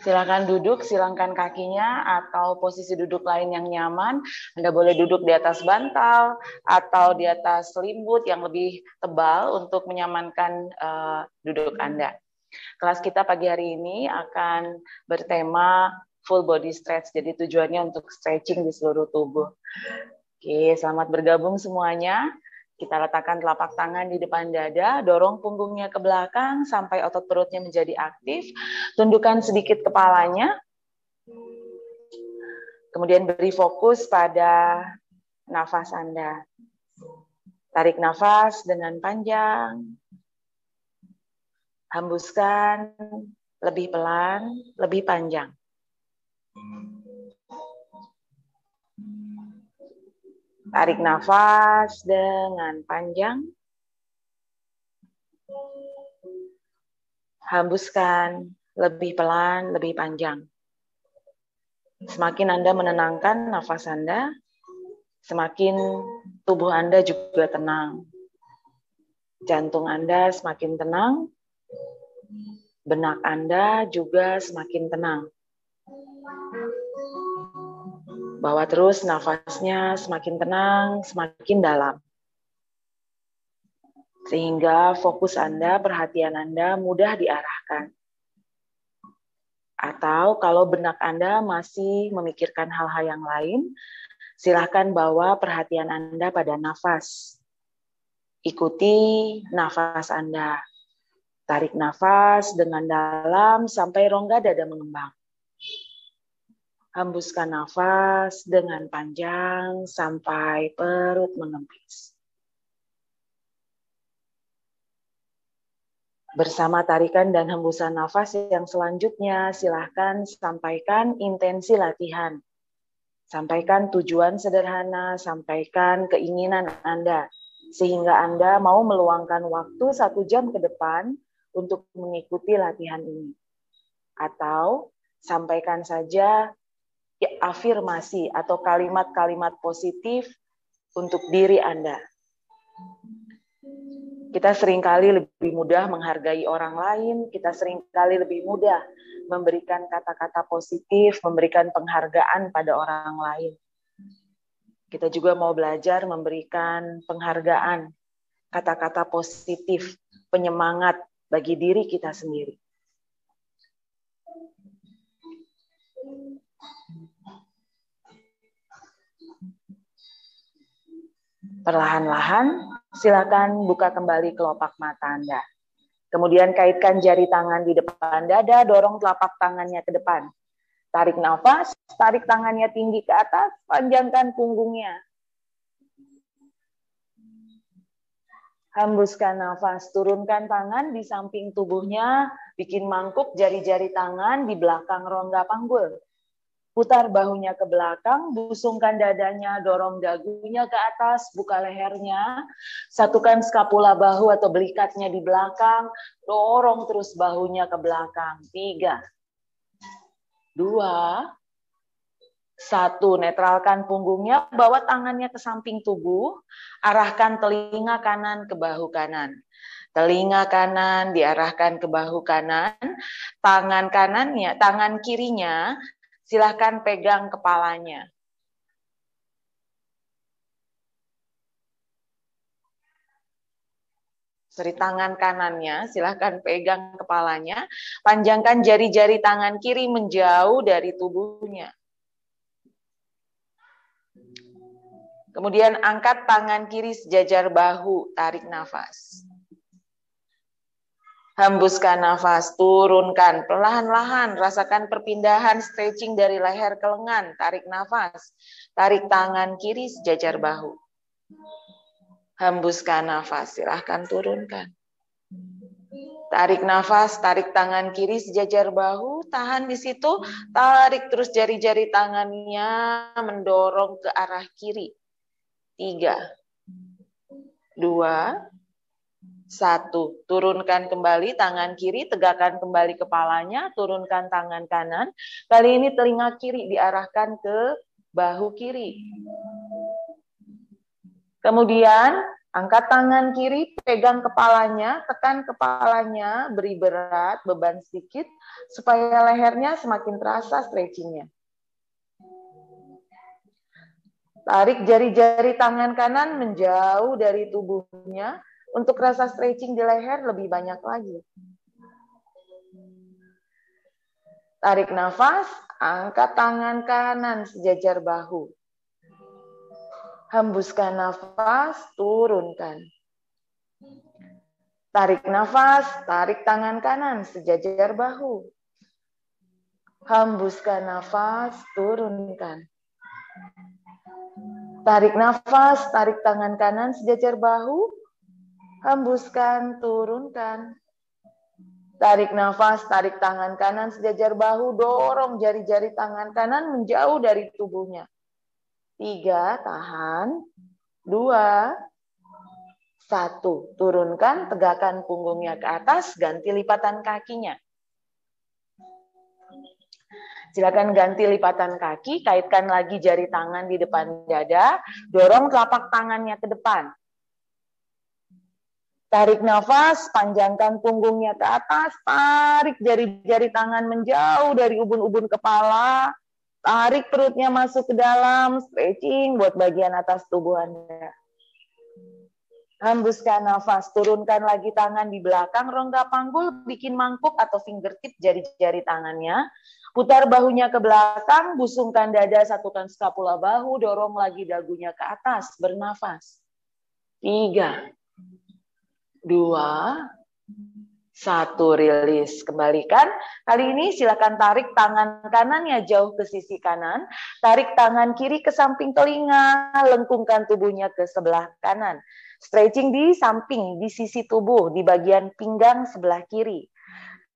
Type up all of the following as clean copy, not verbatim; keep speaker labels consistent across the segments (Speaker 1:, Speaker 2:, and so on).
Speaker 1: Silakan duduk, silangkan kakinya atau posisi duduk lain yang nyaman. Anda boleh duduk di atas bantal atau di atas selimut yang lebih tebal untuk menyamankan duduk Anda. Kelas kita pagi hari ini akan bertema full body stretch. Jadi tujuannya untuk stretching di seluruh tubuh. Oke, selamat bergabung semuanya. Kita letakkan telapak tangan di depan dada, dorong punggungnya ke belakang sampai otot perutnya menjadi aktif. Tundukkan sedikit kepalanya. Kemudian beri fokus pada nafas Anda. Tarik nafas dengan panjang. Hembuskan lebih pelan, lebih panjang. Tarik nafas dengan panjang. Hembuskan lebih pelan, lebih panjang. Semakin Anda menenangkan nafas Anda, semakin tubuh Anda juga tenang. Jantung Anda semakin tenang, benak Anda juga semakin tenang. Bawa terus nafasnya semakin tenang, semakin dalam. Sehingga fokus Anda, perhatian Anda mudah diarahkan. Atau kalau benak Anda masih memikirkan hal-hal yang lain, silakan bawa perhatian Anda pada nafas. Ikuti nafas Anda. Tarik nafas dengan dalam sampai rongga dada mengembang. Hembuskan nafas dengan panjang sampai perut mengempis. Bersama tarikan dan hembusan nafas yang selanjutnya, silahkan sampaikan intensi latihan. Sampaikan tujuan sederhana, sampaikan keinginan Anda. Sehingga Anda mau meluangkan waktu 1 jam ke depan untuk mengikuti latihan ini. Atau sampaikan saja afirmasi atau kalimat-kalimat positif untuk diri Anda. Kita seringkali lebih mudah menghargai orang lain, kita seringkali lebih mudah memberikan kata-kata positif, memberikan penghargaan pada orang lain. Kita juga mau belajar memberikan penghargaan, kata-kata positif, penyemangat bagi diri kita sendiri. Perlahan-lahan, silakan buka kembali kelopak mata Anda. Kemudian kaitkan jari tangan di depan dada, dorong telapak tangannya ke depan. Tarik nafas, tarik tangannya tinggi ke atas, panjangkan punggungnya. Hembuskan nafas, turunkan tangan di samping tubuhnya, bikin mangkuk jari-jari tangan di belakang rongga panggul. Putar bahunya ke belakang, busungkan dadanya, dorong dagunya ke atas, buka lehernya, satukan skapula bahu atau belikatnya di belakang, dorong terus bahunya ke belakang. 3, 2, 1. Netralkan punggungnya, bawa tangannya ke samping tubuh, arahkan telinga kanan ke bahu kanan. Telinga kanan diarahkan ke bahu kanan, tangan kirinya silahkan pegang kepalanya. Tangan kanannya silahkan pegang kepalanya. Panjangkan jari-jari tangan kiri menjauh dari tubuhnya. Kemudian angkat tangan kiri sejajar bahu, tarik nafas. Hembuskan nafas, turunkan perlahan-lahan, rasakan perpindahan stretching dari leher ke lengan, tarik nafas. Tarik tangan kiri sejajar bahu. Hembuskan nafas, silahkan turunkan. Tarik nafas, tarik tangan kiri sejajar bahu, tahan di situ, tarik terus jari-jari tangannya mendorong ke arah kiri. 3, 2, 1. Turunkan kembali tangan kiri, tegakkan kembali kepalanya, turunkan tangan kanan. Kali ini telinga kiri diarahkan ke bahu kiri. Kemudian Angkat tangan kiri, pegang kepalanya, tekan kepalanya, beri berat, beban sedikit, supaya lehernya semakin terasa stretchingnya. Tarik jari-jari tangan kanan menjauh dari tubuhnya, untuk rasa stretching di leher lebih banyak lagi. Tarik nafas, angkat tangan kanan sejajar bahu. Hembuskan nafas, turunkan. Tarik nafas, tarik tangan kanan sejajar bahu. Hembuskan nafas, turunkan. Tarik nafas, tarik tangan kanan sejajar bahu. Hembuskan, turunkan. Tarik nafas, tarik tangan kanan sejajar bahu. Dorong jari-jari tangan kanan menjauh dari tubuhnya. 3, tahan. 2, 1. Turunkan, tegakkan punggungnya ke atas, ganti lipatan kakinya. Silakan ganti lipatan kaki, kaitkan lagi jari tangan di depan dada, dorong telapak tangannya ke depan. Tarik nafas, panjangkan punggungnya ke atas, tarik jari-jari tangan menjauh dari ubun-ubun kepala, tarik perutnya masuk ke dalam, stretching buat bagian atas tubuh Anda. Hembuskan nafas, turunkan lagi tangan di belakang rongga panggul, bikin mangkuk atau fingertip jari-jari tangannya. Putar bahunya ke belakang, busungkan dada, satukan skapula bahu, dorong lagi dagunya ke atas, bernafas. 3, 2, 1, rilis. Kembalikan. Kali ini silakan tarik tangan kanannya jauh ke sisi kanan. Tarik tangan kiri ke samping telinga. Lengkungkan tubuhnya ke sebelah kanan. Stretching di samping, di sisi tubuh, di bagian pinggang sebelah kiri.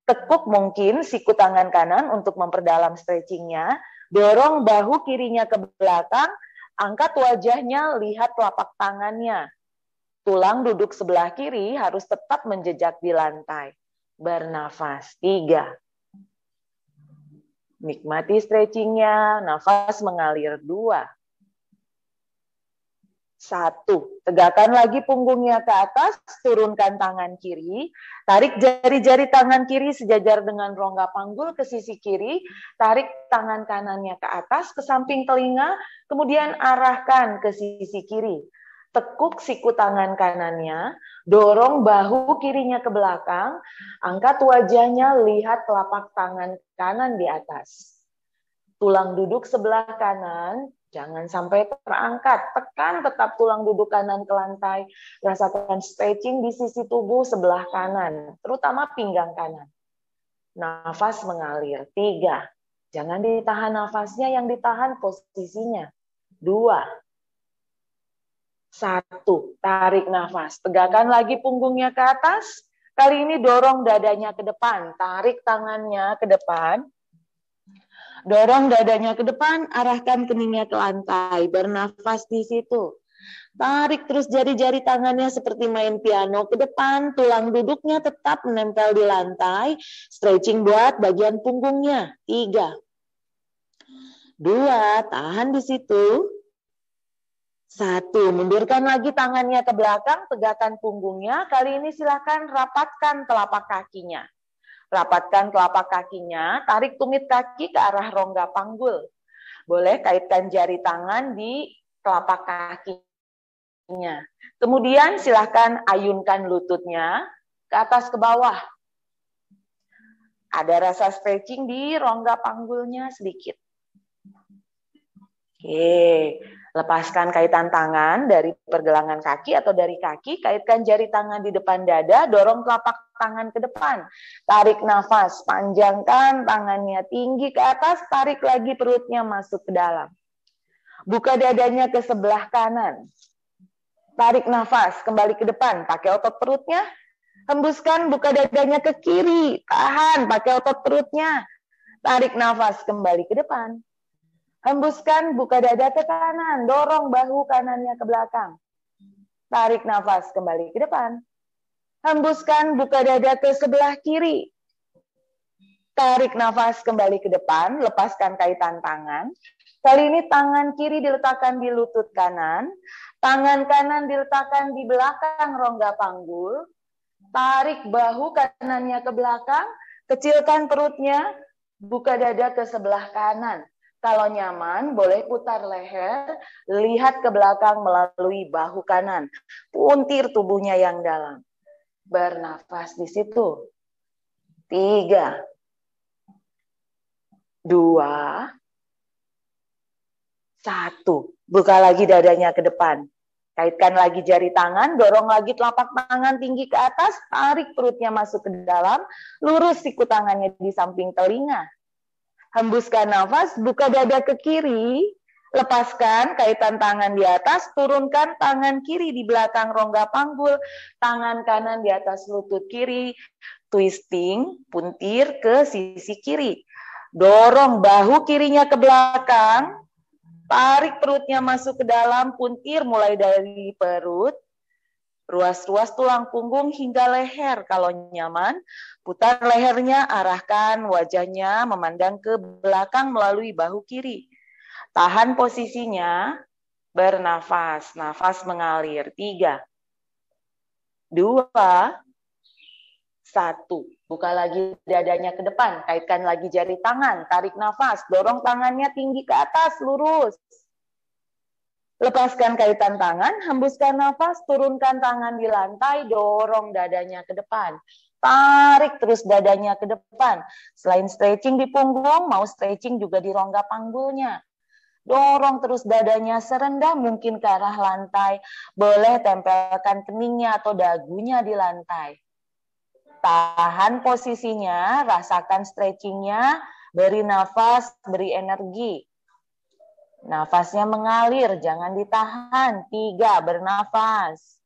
Speaker 1: Tekuk mungkin siku tangan kanan untuk memperdalam stretchingnya. Dorong bahu kirinya ke belakang. Angkat wajahnya, lihat telapak tangannya. Tulang duduk sebelah kiri harus tetap menjejak di lantai. Bernafas. 3. Nikmati stretchingnya. Nafas mengalir. 2. 1. Tegakkan lagi punggungnya ke atas. Turunkan tangan kiri. Tarik jari-jari tangan kiri sejajar dengan rongga panggul ke sisi kiri. Tarik tangan kanannya ke atas, ke samping telinga. Kemudian arahkan ke sisi kiri. Tekuk siku tangan kanannya, dorong bahu kirinya ke belakang, angkat wajahnya, lihat telapak tangan kanan di atas. Tulang duduk sebelah kanan, jangan sampai terangkat. Tekan tetap tulang duduk kanan ke lantai. Rasakan stretching di sisi tubuh sebelah kanan, terutama pinggang kanan. Nafas mengalir. 3. Jangan ditahan nafasnya, yang ditahan posisinya. 2. 1. Tarik nafas. Tegakkan lagi punggungnya ke atas. Kali ini dorong dadanya ke depan. Tarik tangannya ke depan. Dorong dadanya ke depan. Arahkan keningnya ke lantai. Bernafas di situ. Tarik terus jari-jari tangannya seperti main piano ke depan. Tulang duduknya tetap menempel di lantai. Stretching buat bagian punggungnya. 3. 2. Tahan di situ. 1. Mundurkan lagi tangannya ke belakang, tegakkan punggungnya. Kali ini silakan rapatkan telapak kakinya. Rapatkan telapak kakinya, tarik tumit kaki ke arah rongga panggul. Boleh kaitkan jari tangan di telapak kakinya. Kemudian silakan ayunkan lututnya ke atas ke bawah. Ada rasa stretching di rongga panggulnya sedikit. Oke, lepaskan kaitan tangan dari pergelangan kaki atau dari kaki, kaitkan jari tangan di depan dada, dorong telapak tangan ke depan. Tarik nafas, panjangkan tangannya tinggi ke atas, tarik lagi perutnya masuk ke dalam. Buka dadanya ke sebelah kanan. Tarik nafas, kembali ke depan, pakai otot perutnya. Hembuskan, buka dadanya ke kiri, tahan, pakai otot perutnya. Tarik nafas, kembali ke depan. Hembuskan, buka dada ke kanan, dorong bahu kanannya ke belakang. Tarik nafas, kembali ke depan. Hembuskan, buka dada ke sebelah kiri. Tarik nafas, kembali ke depan, lepaskan kaitan tangan. Kali ini tangan kiri diletakkan di lutut kanan, tangan kanan diletakkan di belakang rongga panggul, tarik bahu kanannya ke belakang, kecilkan perutnya, buka dada ke sebelah kanan. Kalau nyaman, boleh putar leher, lihat ke belakang melalui bahu kanan, puntir tubuhnya yang dalam. Bernafas di situ. 3, 2, 1. Buka lagi dadanya ke depan. Kaitkan lagi jari tangan, dorong lagi telapak tangan tinggi ke atas, tarik perutnya masuk ke dalam, lurus siku tangannya di samping telinga. Hembuskan nafas, buka dada ke kiri, lepaskan kaitan tangan di atas, turunkan tangan kiri di belakang rongga panggul, tangan kanan di atas lutut kiri, twisting, puntir ke sisi kiri. Dorong bahu kirinya ke belakang, tarik perutnya masuk ke dalam, puntir mulai dari perut, ruas-ruas tulang punggung hingga leher. Kalau nyaman, putar lehernya, arahkan wajahnya memandang ke belakang melalui bahu kiri. Tahan posisinya, bernafas, nafas mengalir. 3, 2, 1. Buka lagi dadanya ke depan, kaitkan lagi jari tangan, tarik nafas, dorong tangannya tinggi ke atas, lurus. Lepaskan kaitan tangan, hembuskan nafas, turunkan tangan di lantai, dorong dadanya ke depan. Tarik terus dadanya ke depan. Selain stretching di punggung, mau stretching juga di rongga panggulnya. Dorong terus dadanya serendah mungkin ke arah lantai. Boleh tempelkan keningnya atau dagunya di lantai. Tahan posisinya, rasakan stretchingnya, beri nafas, beri energi. Nafasnya mengalir, jangan ditahan. 3, bernafas.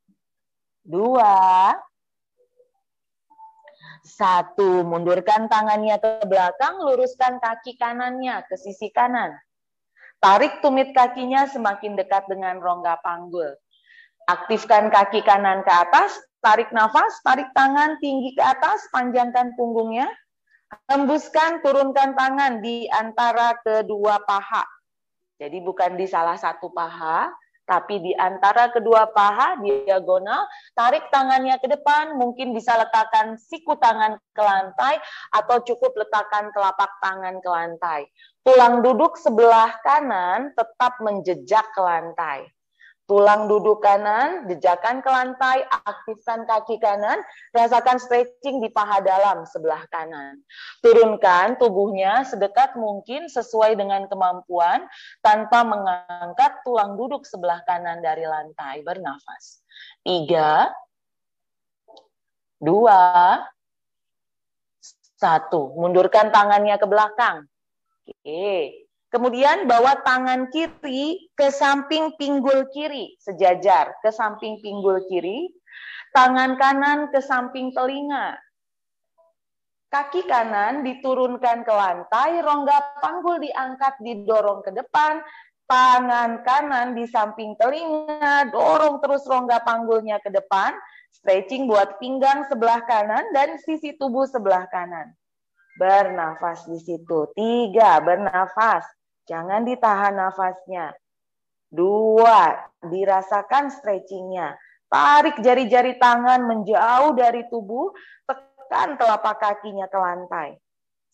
Speaker 1: 2, 1, mundurkan tangannya ke belakang, luruskan kaki kanannya ke sisi kanan. Tarik tumit kakinya semakin dekat dengan rongga panggul. Aktifkan kaki kanan ke atas, tarik nafas, tarik tangan tinggi ke atas, panjangkan punggungnya. Hembuskan, turunkan tangan di antara kedua paha. Jadi bukan di salah satu paha, tapi di antara kedua paha, diagonal. Tarik tangannya ke depan, mungkin bisa letakkan siku tangan ke lantai, atau cukup letakkan telapak tangan ke lantai. Tulang duduk sebelah kanan tetap menjejak ke lantai. Tulang duduk kanan, jejakkan ke lantai, aktifkan kaki kanan, rasakan stretching di paha dalam sebelah kanan. Turunkan tubuhnya sedekat mungkin sesuai dengan kemampuan, tanpa mengangkat tulang duduk sebelah kanan dari lantai. Bernafas. 3, 2, 1. Mundurkan tangannya ke belakang. Oke. Kemudian bawa tangan kiri ke samping pinggul kiri, sejajar ke samping pinggul kiri, tangan kanan ke samping telinga. Kaki kanan diturunkan ke lantai, rongga panggul diangkat, didorong ke depan, tangan kanan di samping telinga, dorong terus rongga panggulnya ke depan, stretching buat pinggang sebelah kanan dan sisi tubuh sebelah kanan. Bernafas di situ. 3, bernafas. Jangan ditahan nafasnya. 2, dirasakan stretchingnya. Tarik jari-jari tangan menjauh dari tubuh, tekan telapak kakinya ke lantai.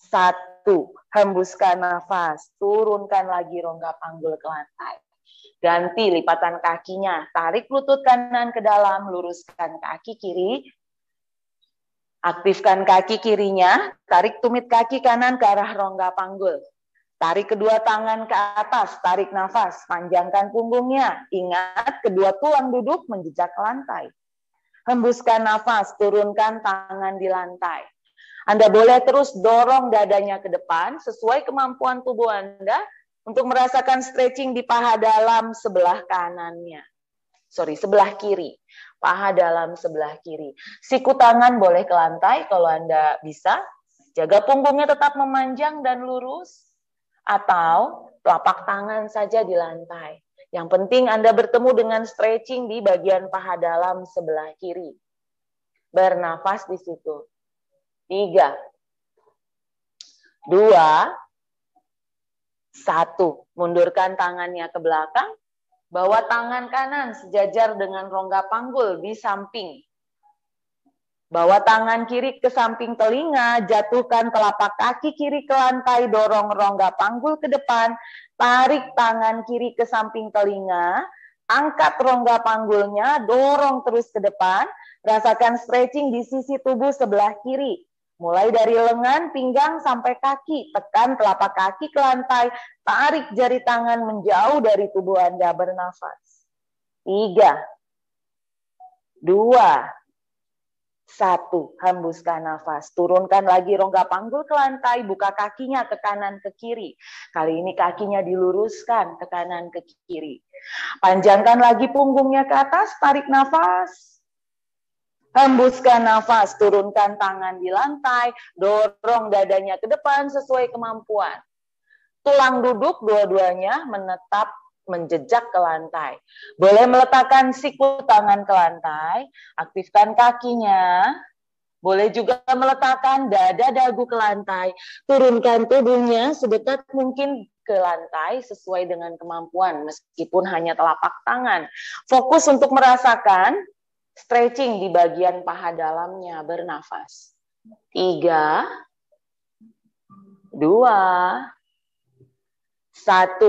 Speaker 1: 1, hembuskan nafas, turunkan lagi rongga panggul ke lantai. Ganti lipatan kakinya, tarik lutut kanan ke dalam, luruskan kaki kiri. Aktifkan kaki kirinya, tarik tumit kaki kanan ke arah rongga panggul. Tarik kedua tangan ke atas, tarik nafas, panjangkan punggungnya. Ingat, kedua tulang duduk menjejak lantai. Hembuskan nafas, turunkan tangan di lantai. Anda boleh terus dorong dadanya ke depan, sesuai kemampuan tubuh Anda, untuk merasakan stretching di paha dalam sebelah kanannya. Sebelah kiri. Paha dalam sebelah kiri. Siku tangan boleh ke lantai kalau Anda bisa. Jaga punggungnya tetap memanjang dan lurus. Atau telapak tangan saja di lantai. Yang penting Anda bertemu dengan stretching di bagian paha dalam sebelah kiri. Bernafas di situ. 3, 2, 1. Mundurkan tangannya ke belakang. Bawa tangan kanan sejajar dengan rongga panggul di samping. Bawa tangan kiri ke samping telinga, jatuhkan telapak kaki kiri ke lantai, dorong rongga panggul ke depan, tarik tangan kiri ke samping telinga, angkat rongga panggulnya, dorong terus ke depan, rasakan stretching di sisi tubuh sebelah kiri. Mulai dari lengan, pinggang, sampai kaki. Tekan telapak kaki ke lantai. Tarik jari tangan menjauh dari tubuh Anda. Bernafas. 3, 2, 1. Hembuskan nafas. Turunkan lagi rongga panggul ke lantai. Buka kakinya ke kanan ke kiri. Kali ini kakinya diluruskan ke kanan ke kiri. Panjangkan lagi punggungnya ke atas. Tarik nafas. Hembuskan nafas, turunkan tangan di lantai, dorong dadanya ke depan sesuai kemampuan. Tulang duduk dua-duanya menetap menjejak ke lantai. Boleh meletakkan siku tangan ke lantai, aktifkan kakinya. Boleh juga meletakkan dada dagu ke lantai, turunkan tubuhnya sedekat mungkin ke lantai sesuai dengan kemampuan, meskipun hanya telapak tangan. Fokus untuk merasakan stretching di bagian paha dalamnya. Bernafas. 3, 2, 1.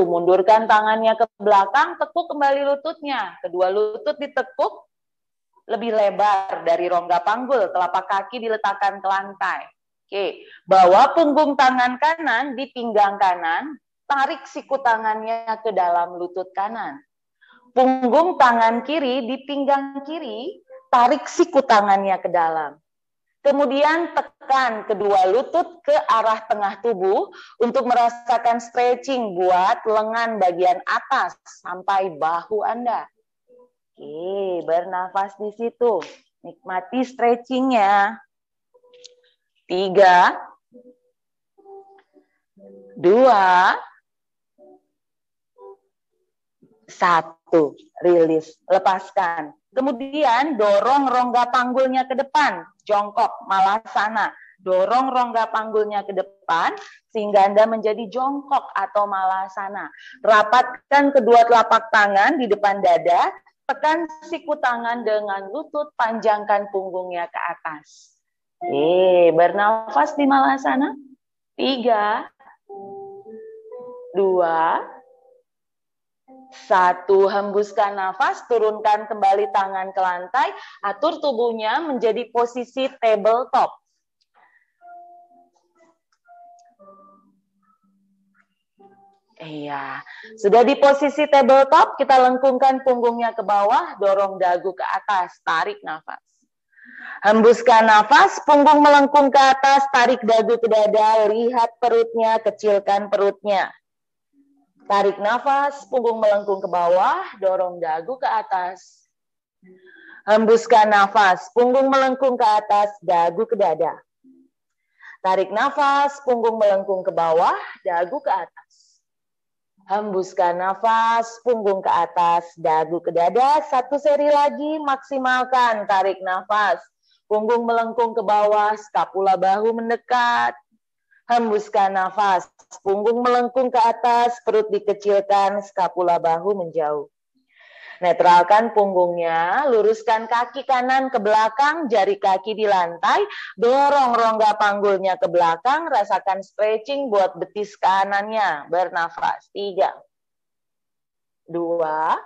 Speaker 1: Mundurkan tangannya ke belakang, tekuk kembali lututnya. Kedua lutut ditekuk lebih lebar dari rongga panggul. Telapak kaki diletakkan ke lantai. Oke, bawa punggung tangan kanan di pinggang kanan, tarik siku tangannya ke dalam lutut kanan. Punggung tangan kiri di pinggang kiri, tarik siku tangannya ke dalam. Kemudian tekan kedua lutut ke arah tengah tubuh untuk merasakan stretching buat lengan bagian atas sampai bahu Anda. Oke, bernafas di situ. Nikmati stretchingnya. 3, 2, 1. Rilis, lepaskan. Kemudian dorong rongga panggulnya ke depan, jongkok, malasana. Dorong rongga panggulnya ke depan sehingga Anda menjadi jongkok atau malasana. Rapatkan kedua telapak tangan di depan dada, tekan siku tangan dengan lutut, panjangkan punggungnya ke atas. Bernafas di malasana. 3, 2, 1. Hembuskan nafas, turunkan kembali tangan ke lantai, atur tubuhnya menjadi posisi tabletop. Iya, sudah di posisi tabletop, kita lengkungkan punggungnya ke bawah, dorong dagu ke atas, tarik nafas. Hembuskan nafas, punggung melengkung ke atas, tarik dagu ke dada, lihat perutnya, kecilkan perutnya. Tarik nafas, punggung melengkung ke bawah, dorong dagu ke atas. Hembuskan nafas, punggung melengkung ke atas, dagu ke dada. Tarik nafas, punggung melengkung ke bawah, dagu ke atas. Hembuskan nafas, punggung ke atas, dagu ke dada. 1 seri lagi, maksimalkan. Tarik nafas, punggung melengkung ke bawah, skapula bahu mendekat. Hembuskan nafas, punggung melengkung ke atas, perut dikecilkan, skapula bahu menjauh. Netralkan punggungnya, luruskan kaki kanan ke belakang, jari kaki di lantai, dorong rongga panggulnya ke belakang, rasakan stretching buat betis kanannya. Bernafas. 3, 2,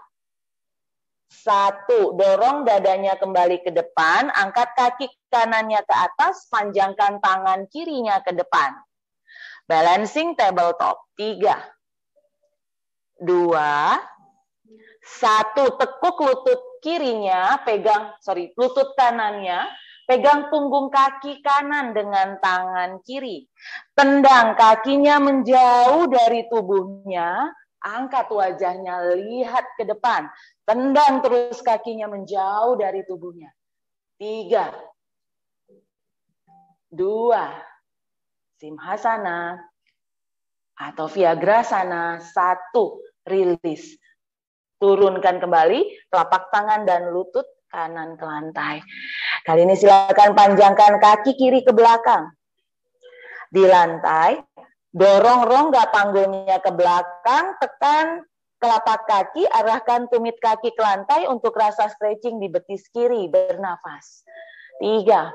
Speaker 1: 1. Dorong dadanya kembali ke depan, angkat kaki kanannya ke atas, panjangkan tangan kirinya ke depan. Balancing tabletop. 3, 2, 1. Tekuk lutut kirinya, lutut kanannya, pegang punggung kaki kanan dengan tangan kiri. Tendang kakinya menjauh dari tubuhnya, angkat wajahnya, lihat ke depan. Tendang terus kakinya menjauh dari tubuhnya. 3, 2, Simhasana atau Viagrasana. 1. Rilis. Turunkan kembali telapak tangan dan lutut kanan ke lantai. Kali ini silakan panjangkan kaki kiri ke belakang. Di lantai, Dorong rongga panggulnya ke belakang, tekan telapak kaki, arahkan tumit kaki ke lantai untuk rasa stretching di betis kiri. Bernafas. 3,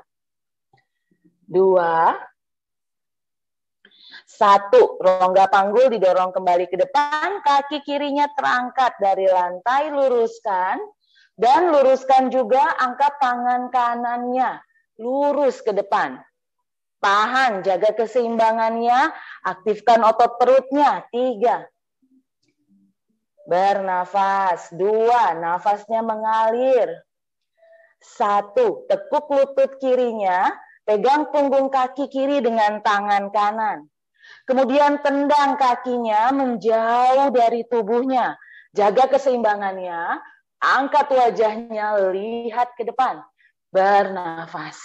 Speaker 1: 2, 1. Rongga panggul didorong kembali ke depan, kaki kirinya terangkat dari lantai, luruskan. Dan luruskan juga, angkat tangan kanannya, lurus ke depan. Tahan, jaga keseimbangannya, aktifkan otot perutnya. 3. Bernafas. 2. Nafasnya mengalir. 1. Tekuk lutut kirinya, pegang punggung kaki kiri dengan tangan kanan. Kemudian tendang kakinya menjauh dari tubuhnya. Jaga keseimbangannya, angkat wajahnya, lihat ke depan. Bernafas.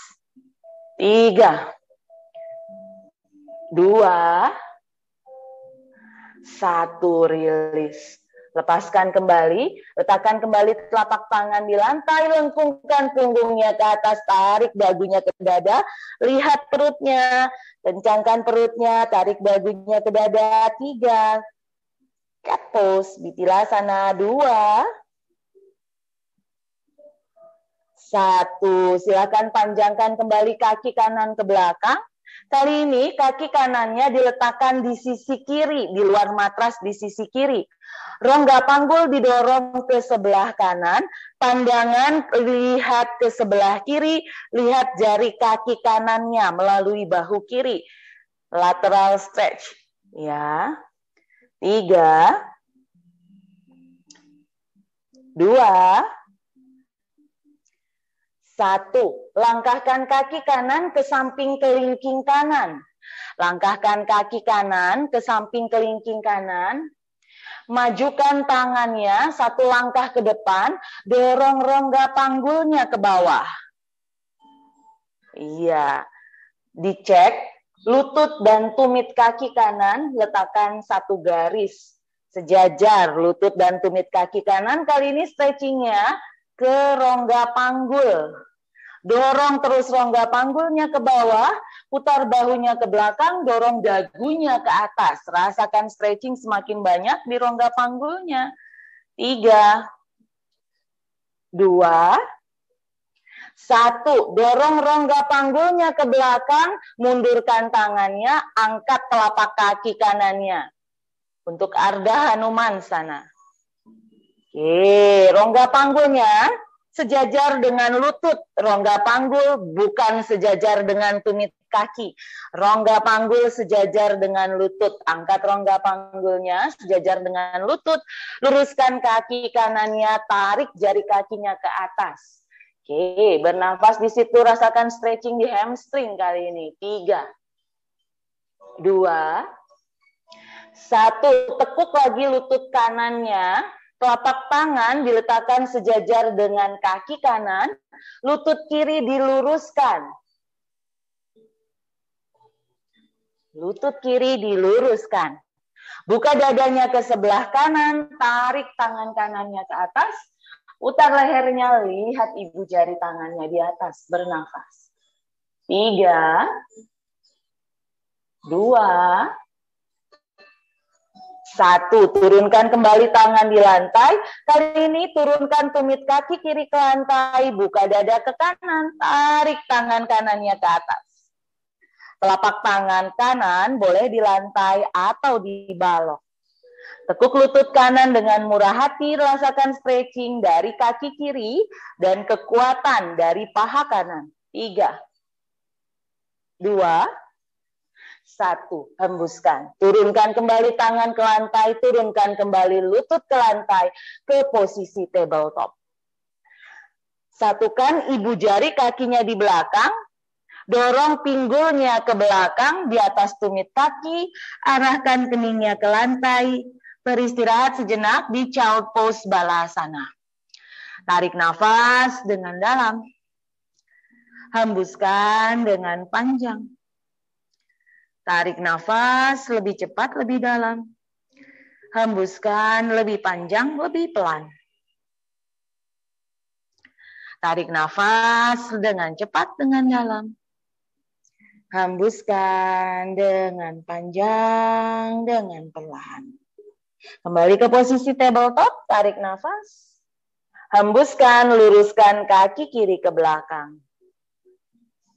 Speaker 1: 3, 2, 1, rilis. Lepaskan kembali, letakkan kembali telapak tangan di lantai, lengkungkan punggungnya ke atas, tarik dagunya ke dada, lihat perutnya, kencangkan perutnya, tarik dagunya ke dada. 3, cat pose, Bittilasana. 2, 1, silakan panjangkan kembali kaki kanan ke belakang. Kali ini kaki kanannya diletakkan di sisi kiri, di luar matras di sisi kiri. Rongga panggul didorong ke sebelah kanan, pandangan lihat ke sebelah kiri, lihat jari kaki kanannya melalui bahu kiri. Lateral stretch. Ya. 3, 2, 1. Langkahkan kaki kanan ke samping kelingking kanan. Langkahkan kaki kanan ke samping kelingking kanan. Majukan tangannya 1 langkah ke depan, dorong rongga panggulnya ke bawah. Iya. Dicek, lutut dan tumit kaki kanan letakkan 1 garis. Sejajar lutut dan tumit kaki kanan. Kali ini stretchingnya ke rongga panggul. Dorong terus rongga panggulnya ke bawah, putar bahunya ke belakang, dorong dagunya ke atas. Rasakan stretching semakin banyak di rongga panggulnya. 3, 2, 1. Dorong rongga panggulnya ke belakang, mundurkan tangannya, angkat telapak kaki kanannya. Untuk Ardha Hanuman sana. Oke, rongga panggulnya sejajar dengan lutut. Rongga panggul bukan sejajar dengan tumit kaki. Rongga panggul sejajar dengan lutut. Angkat rongga panggulnya sejajar dengan lutut. Luruskan kaki kanannya, tarik jari kakinya ke atas. Oke, bernafas di situ, rasakan stretching di hamstring kali ini. 3, 2, 1. Tekuk lagi lutut kanannya. Telapak tangan diletakkan sejajar dengan kaki kanan, lutut kiri diluruskan. Lutut kiri diluruskan. Buka dadanya ke sebelah kanan, tarik tangan kanannya ke atas, putar lehernya, lihat ibu jari tangannya di atas, bernafas. 3, 2, 1. Turunkan kembali tangan di lantai. Kali ini turunkan tumit kaki kiri ke lantai. Buka dada ke kanan. Tarik tangan kanannya ke atas. Telapak tangan kanan boleh di lantai atau di balok. Tekuk lutut kanan dengan murah hati. Rasakan stretching dari kaki kiri dan kekuatan dari paha kanan. 3, 2, 1. Hembuskan. Turunkan kembali tangan ke lantai, turunkan kembali lutut ke lantai, ke posisi tabletop. Satukan ibu jari kakinya di belakang, dorong pinggulnya ke belakang, di atas tumit kaki, arahkan keningnya ke lantai, beristirahat sejenak di child pose balasana. Tarik nafas dengan dalam, hembuskan dengan panjang. Tarik nafas lebih cepat, lebih dalam. Hembuskan lebih panjang, lebih pelan. Tarik nafas dengan cepat, dengan dalam. Hembuskan dengan panjang, dengan perlahan. Kembali ke posisi tabletop, tarik nafas. Hembuskan, luruskan kaki kiri ke belakang.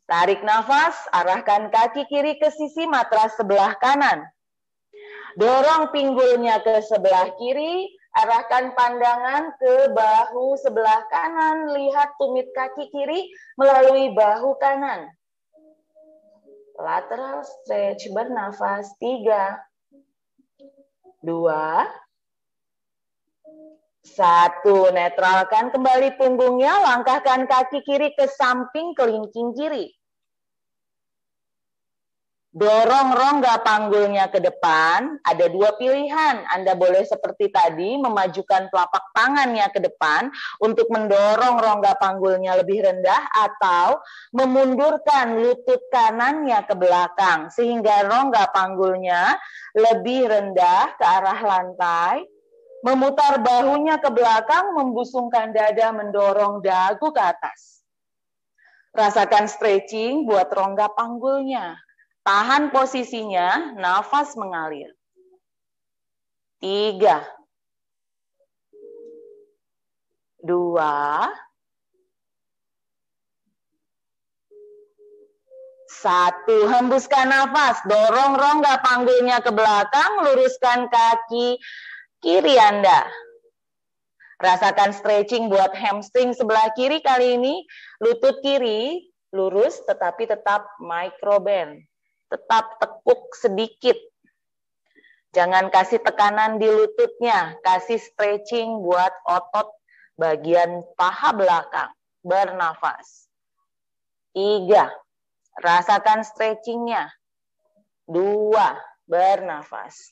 Speaker 1: Tarik nafas, arahkan kaki kiri ke sisi matras sebelah kanan. Dorong pinggulnya ke sebelah kiri, arahkan pandangan ke bahu sebelah kanan. Lihat tumit kaki kiri melalui bahu kanan. Lateral stretch, bernafas 3, 2, 1. Netralkan kembali punggungnya, langkahkan kaki kiri ke samping kelingking kiri. Dorong rongga panggulnya ke depan, ada 2 pilihan. Anda boleh seperti tadi, memajukan telapak tangannya ke depan untuk mendorong rongga panggulnya lebih rendah, atau memundurkan lutut kanannya ke belakang, sehingga rongga panggulnya lebih rendah ke arah lantai, memutar bahunya ke belakang, membusungkan dada, mendorong dagu ke atas. Rasakan stretching buat rongga panggulnya. Tahan posisinya, nafas mengalir. 3, 2, 1. Hembuskan nafas, dorong rongga panggulnya ke belakang, luruskan kaki kiri Anda. Rasakan stretching buat hamstring sebelah kiri kali ini. Lutut kiri lurus tetapi tetap micro bend. Tetap tekuk sedikit. Jangan kasih tekanan di lututnya, kasih stretching buat otot bagian paha belakang. Bernafas. 3, rasakan stretchingnya. 2, bernafas.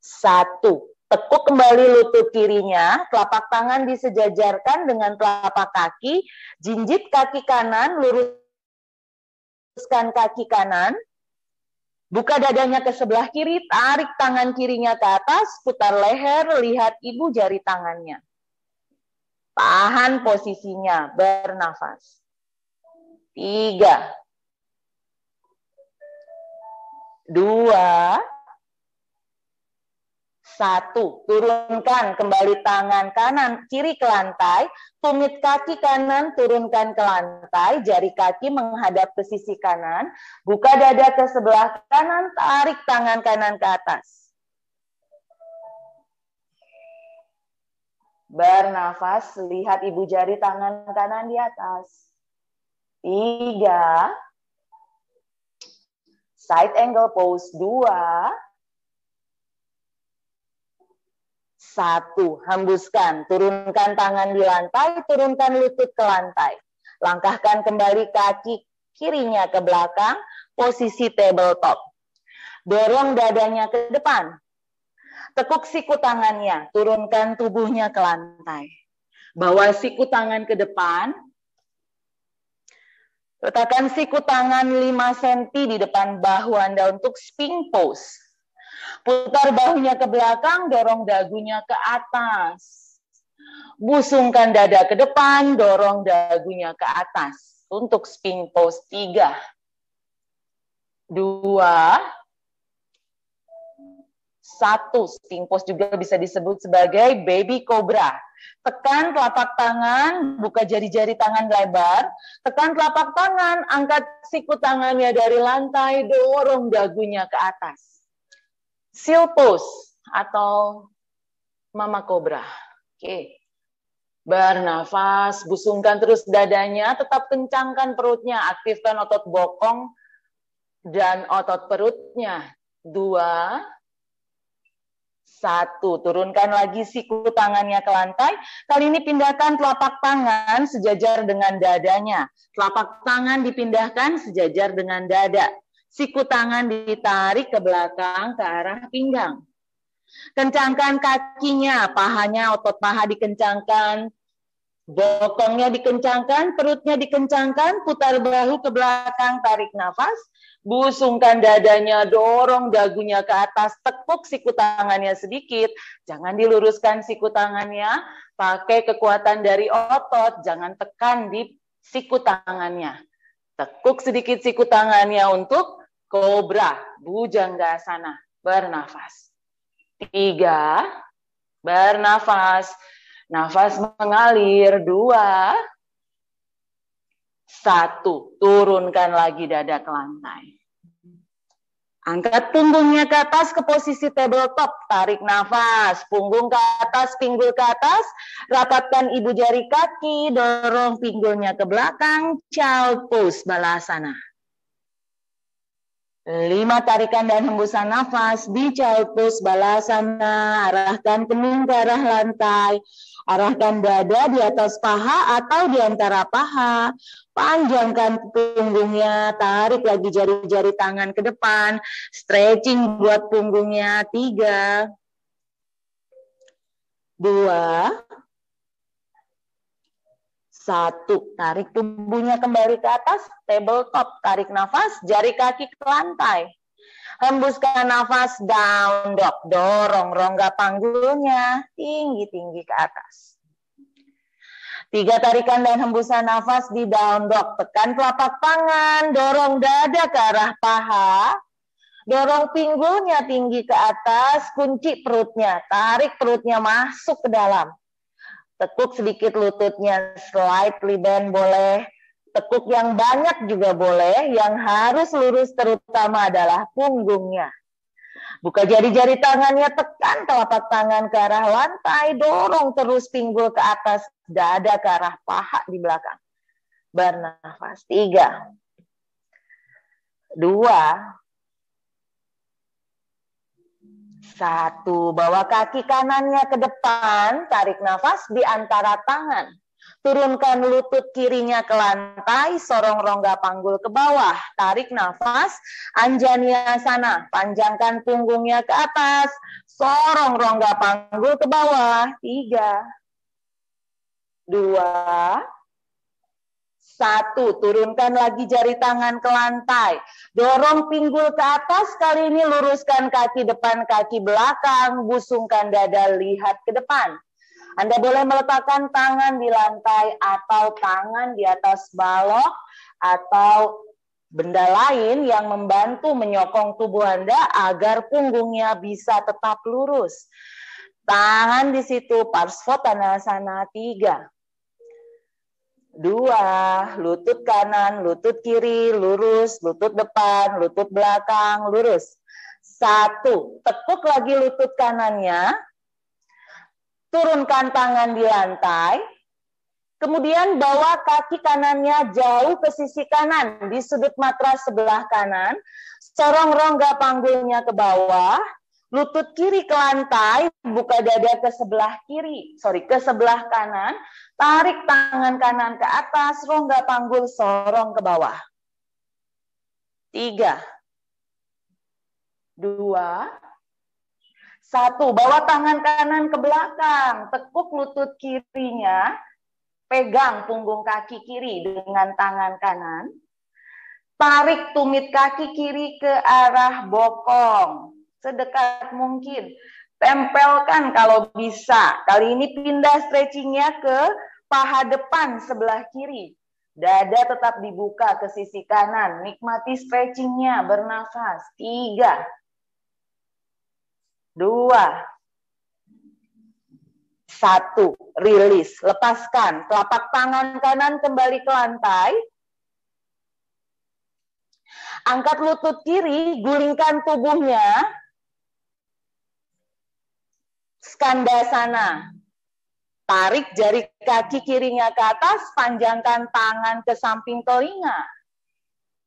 Speaker 1: 1, tekuk kembali lutut kirinya, telapak tangan disejajarkan dengan telapak kaki, jinjit kaki kanan, luruskan kaki kanan, buka dadanya ke sebelah kiri, tarik tangan kirinya ke atas, putar leher, lihat ibu jari tangannya. Tahan posisinya, bernafas. 3, 2, 1. Turunkan kembali tangan kanan kiri ke lantai, tumit kaki kanan turunkan ke lantai, jari kaki menghadap ke sisi kanan, buka dada ke sebelah kanan, tarik tangan kanan ke atas. Bernafas, lihat ibu jari tangan kanan di atas. 3, side angle pose. 2, 1, hembuskan, turunkan tangan di lantai, turunkan lutut ke lantai. Langkahkan kembali kaki kirinya ke belakang, posisi tabletop. Dorong dadanya ke depan. Tekuk siku tangannya, turunkan tubuhnya ke lantai. Bawa siku tangan ke depan. Letakkan siku tangan 5 cm di depan bahu Anda untuk sphinx pose. Putar bahunya ke belakang, dorong dagunya ke atas. Busungkan dada ke depan, dorong dagunya ke atas. Untuk sphinx pose 3, 2, 1. Sphinx pose juga bisa disebut sebagai baby cobra. Tekan telapak tangan, buka jari-jari tangan lebar. Tekan telapak tangan, angkat siku tangannya dari lantai, dorong dagunya ke atas. Seal pose atau mama cobra. Oke. Bernafas, busungkan terus dadanya, tetap kencangkan perutnya, aktifkan otot bokong dan otot perutnya. 2, 1, turunkan lagi siku tangannya ke lantai. Kali ini pindahkan telapak tangan sejajar dengan dadanya. Telapak tangan dipindahkan sejajar dengan dada. Siku tangan ditarik ke belakang ke arah pinggang. Kencangkan kakinya, pahanya, otot paha dikencangkan. Bokongnya dikencangkan, perutnya dikencangkan, putar bahu ke belakang, tarik nafas. Busungkan dadanya, dorong dagunya ke atas, tekuk siku tangannya sedikit. Jangan diluruskan siku tangannya, pakai kekuatan dari otot, jangan tekan di siku tangannya. Tekuk sedikit siku tangannya untuk kobra, bhujangasana, bernafas. 3, bernafas. Nafas mengalir. 2, 1, turunkan lagi dada ke lantai. Angkat punggungnya ke atas ke posisi tabletop, tarik nafas, punggung ke atas, pinggul ke atas, rapatkan ibu jari kaki, dorong pinggulnya ke belakang, child pose, balasana. 5 tarikan dan hembusan nafas di child pose balasana. Arahkan kening ke arah lantai. Arahkan dada di atas paha atau di antara paha. Panjangkan punggungnya. Tarik lagi jari-jari tangan ke depan. Stretching buat punggungnya. 3, 2, 1, tarik tubuhnya kembali ke atas, tabletop, tarik nafas, jari kaki ke lantai. Hembuskan nafas, down dog, dorong rongga panggulnya tinggi-tinggi ke atas. 3 tarikan dan hembusan nafas di down dog, tekan telapak tangan, dorong dada ke arah paha, dorong pinggulnya tinggi ke atas, kunci perutnya, tarik perutnya masuk ke dalam. Tekuk sedikit lututnya, slightly bend boleh. Tekuk yang banyak juga boleh. Yang harus lurus terutama adalah punggungnya. Buka jari-jari tangannya, tekan telapak tangan ke arah lantai. Dorong terus pinggul ke atas, dada ke arah paha di belakang. Bernafas. 3, 2, 1, bawa kaki kanannya ke depan, tarik nafas di antara tangan. Turunkan lutut kirinya ke lantai, sorong rongga panggul ke bawah. Tarik nafas, Anjaneyasana, panjangkan punggungnya ke atas, sorong rongga panggul ke bawah. 3, 2, 1, turunkan lagi jari tangan ke lantai. Dorong pinggul ke atas, kali ini luruskan kaki depan, kaki belakang, busungkan dada, lihat ke depan. Anda boleh meletakkan tangan di lantai atau tangan di atas balok atau benda lain yang membantu menyokong tubuh Anda agar punggungnya bisa tetap lurus. Tahan di situ, Parsvottanasana. 3, 2, lutut kanan, lutut kiri, lurus, lutut depan, lutut belakang, lurus. 1, tekuk lagi lutut kanannya, turunkan tangan di lantai, kemudian bawa kaki kanannya jauh ke sisi kanan, di sudut matras sebelah kanan, sorong rongga panggulnya ke bawah, lutut kiri ke lantai, buka dada ke sebelah ke sebelah kanan, tarik tangan kanan ke atas, rongga panggul sorong ke bawah. 3, 2, 1, bawa tangan kanan ke belakang, tekuk lutut kirinya, pegang punggung kaki kiri dengan tangan kanan, tarik tumit kaki kiri ke arah bokong, sedekat mungkin. Tempelkan kalau bisa. Kali ini pindah stretchingnya ke paha depan sebelah kiri. Dada tetap dibuka ke sisi kanan. Nikmati stretchingnya, bernafas. 3, 2, 1, rilis. Lepaskan. Telapak tangan kanan kembali ke lantai. Angkat lutut kiri, gulingkan tubuhnya. Skandasana. Tarik jari kaki kirinya ke atas, panjangkan tangan ke samping telinga.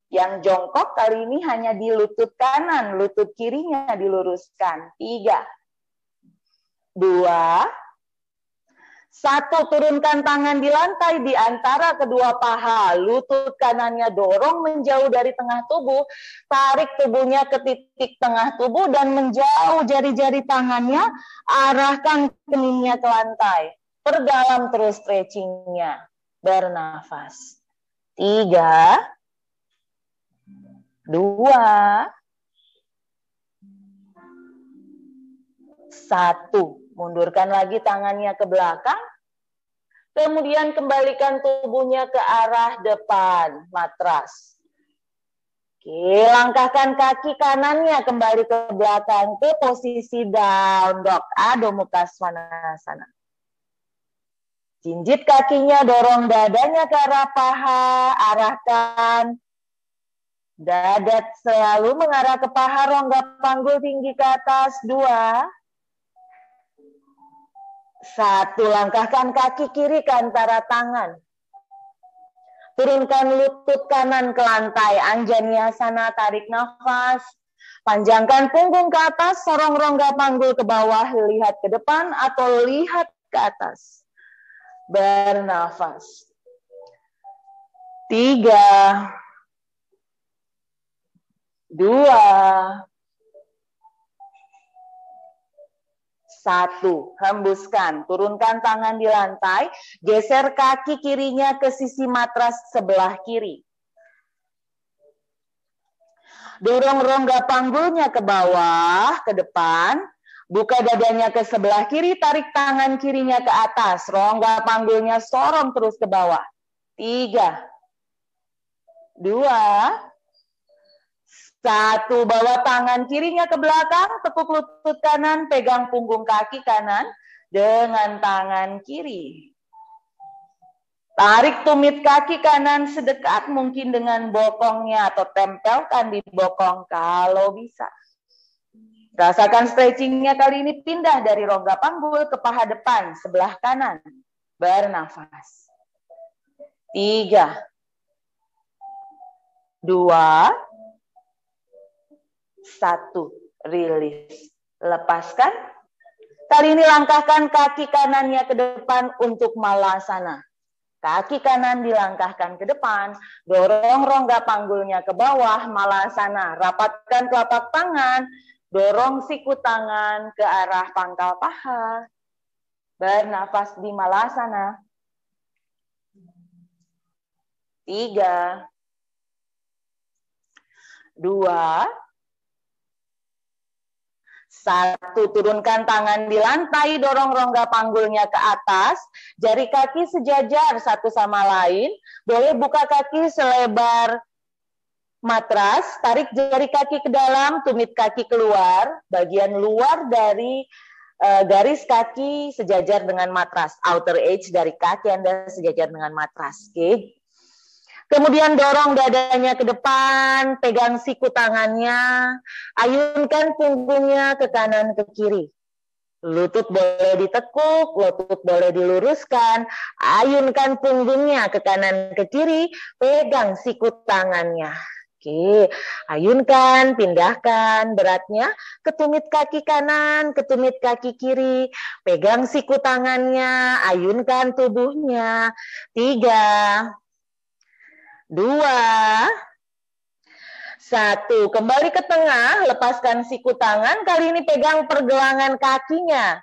Speaker 1: Yang jongkok kali ini hanya di lutut kanan, lutut kirinya diluruskan. 3, 2, 1, turunkan tangan di lantai di antara kedua paha. Lutut kanannya dorong menjauh dari tengah tubuh. Tarik tubuhnya ke titik tengah tubuh dan menjauh jari-jari tangannya. Arahkan keningnya ke lantai. Perdalam terus stretchingnya. Bernafas. 3, 2, 1. Mundurkan lagi tangannya ke belakang. Kemudian kembalikan tubuhnya ke arah depan matras. Oke, langkahkan kaki kanannya kembali ke belakang ke posisi down dog, Adho Mukha Svanasana. Jinjit kakinya, dorong dadanya ke arah paha, arahkan dada selalu mengarah ke paha, rongga panggul tinggi ke atas, 2. 1, langkahkan kaki kiri ke antara tangan. Turunkan lutut kanan ke lantai, Anjaneyasana, tarik nafas. Panjangkan punggung ke atas, sorong rongga panggul ke bawah, lihat ke depan atau lihat ke atas. Bernafas. 3, 2, 1, hembuskan, turunkan tangan di lantai, geser kaki kirinya ke sisi matras sebelah kiri. Dorong rongga panggulnya ke bawah, ke depan, buka dadanya ke sebelah kiri, tarik tangan kirinya ke atas, rongga panggulnya sorong terus ke bawah. 3, 2, 1, bawa tangan kirinya ke belakang, tekuk lutut kanan, pegang punggung kaki kanan dengan tangan kiri. Tarik tumit kaki kanan sedekat mungkin dengan bokongnya atau tempelkan di bokong kalau bisa. Rasakan stretchingnya kali ini pindah dari rongga panggul ke paha depan sebelah kanan. Bernafas. 3, 2, 1, rilis, lepaskan. Kali ini langkahkan kaki kanannya ke depan untuk malasana. Kaki kanan dilangkahkan ke depan, dorong rongga panggulnya ke bawah, malasana. Rapatkan telapak tangan, dorong siku tangan ke arah pangkal paha. Bernafas di malasana. 3, 2, 1, turunkan tangan di lantai, dorong rongga panggulnya ke atas, jari kaki sejajar satu sama lain, boleh buka kaki selebar matras, tarik jari kaki ke dalam, tumit kaki keluar, bagian luar dari garis kaki sejajar dengan matras, outer edge dari kaki Anda sejajar dengan matras, oke? Kemudian dorong dadanya ke depan, pegang siku tangannya, ayunkan punggungnya ke kanan ke kiri. Lutut boleh ditekuk, lutut boleh diluruskan, ayunkan punggungnya ke kanan ke kiri, pegang siku tangannya. Oke, ayunkan, pindahkan beratnya ke tumit kaki kanan, ke tumit kaki kiri, pegang siku tangannya, ayunkan tubuhnya. 3, 2, 1, kembali ke tengah, lepaskan siku tangan, kali ini pegang pergelangan kakinya.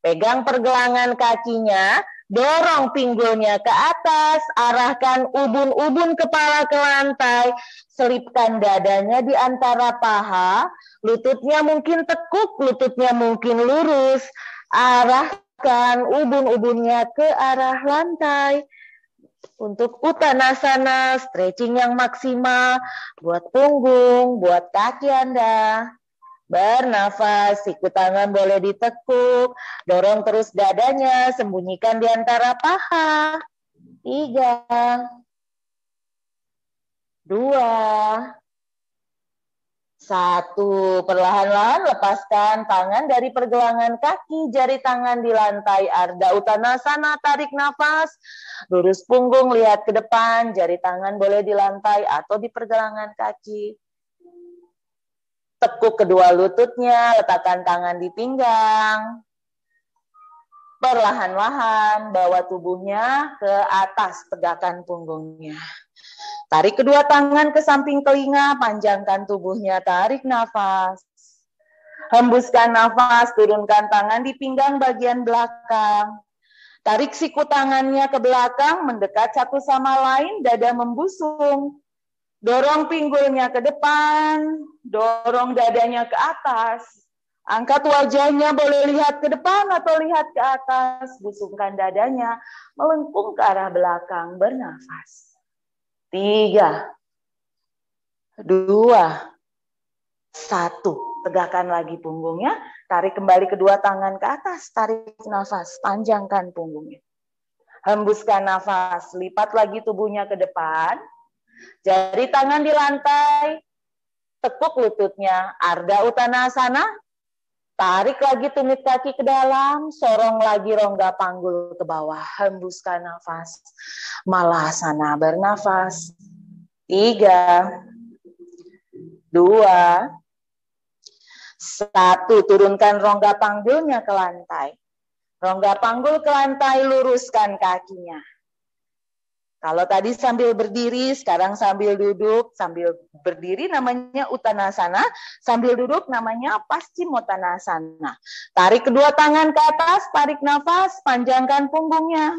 Speaker 1: Pegang pergelangan kakinya, dorong pinggulnya ke atas, arahkan ubun-ubun kepala ke lantai, selipkan dadanya di antara paha, lututnya mungkin tekuk, lututnya mungkin lurus, arahkan ubun-ubunnya ke arah lantai. Untuk Uttanasana, stretching yang maksimal buat punggung, buat kaki Anda. Bernafas, siku tangan boleh ditekuk, dorong terus dadanya, sembunyikan di antara paha. 3, 2, 1, perlahan-lahan lepaskan tangan dari pergelangan kaki, jari tangan di lantai, Ardha Uttanasana, tarik nafas, lurus punggung, lihat ke depan, jari tangan boleh di lantai atau di pergelangan kaki. Tekuk kedua lututnya, letakkan tangan di pinggang. Perlahan-lahan bawa tubuhnya ke atas, tegakkan punggungnya. Tarik kedua tangan ke samping telinga, panjangkan tubuhnya, tarik nafas. Hembuskan nafas, turunkan tangan di pinggang bagian belakang. Tarik siku tangannya ke belakang, mendekat satu sama lain, dada membusung. Dorong pinggulnya ke depan, dorong dadanya ke atas. Angkat wajahnya, boleh lihat ke depan atau lihat ke atas. Busungkan dadanya, melengkung ke arah belakang, bernafas. 3, 2, 1. Tegakkan lagi punggungnya, tarik kembali kedua tangan ke atas, tarik nafas, panjangkan punggungnya. Hembuskan nafas, lipat lagi tubuhnya ke depan, jari tangan di lantai, tekuk lututnya, Ardha Uttanasana, tarik lagi tumit kaki ke dalam, sorong lagi rongga panggul ke bawah, hembuskan nafas, Malasana, bernafas. 3, 2, 1, turunkan rongga panggulnya ke lantai. Rongga panggul ke lantai, luruskan kakinya. Kalau tadi sambil berdiri, sekarang sambil duduk. Sambil berdiri namanya Uttanasana, sambil duduk namanya Paschimottanasana. Tarik kedua tangan ke atas, tarik nafas, panjangkan punggungnya.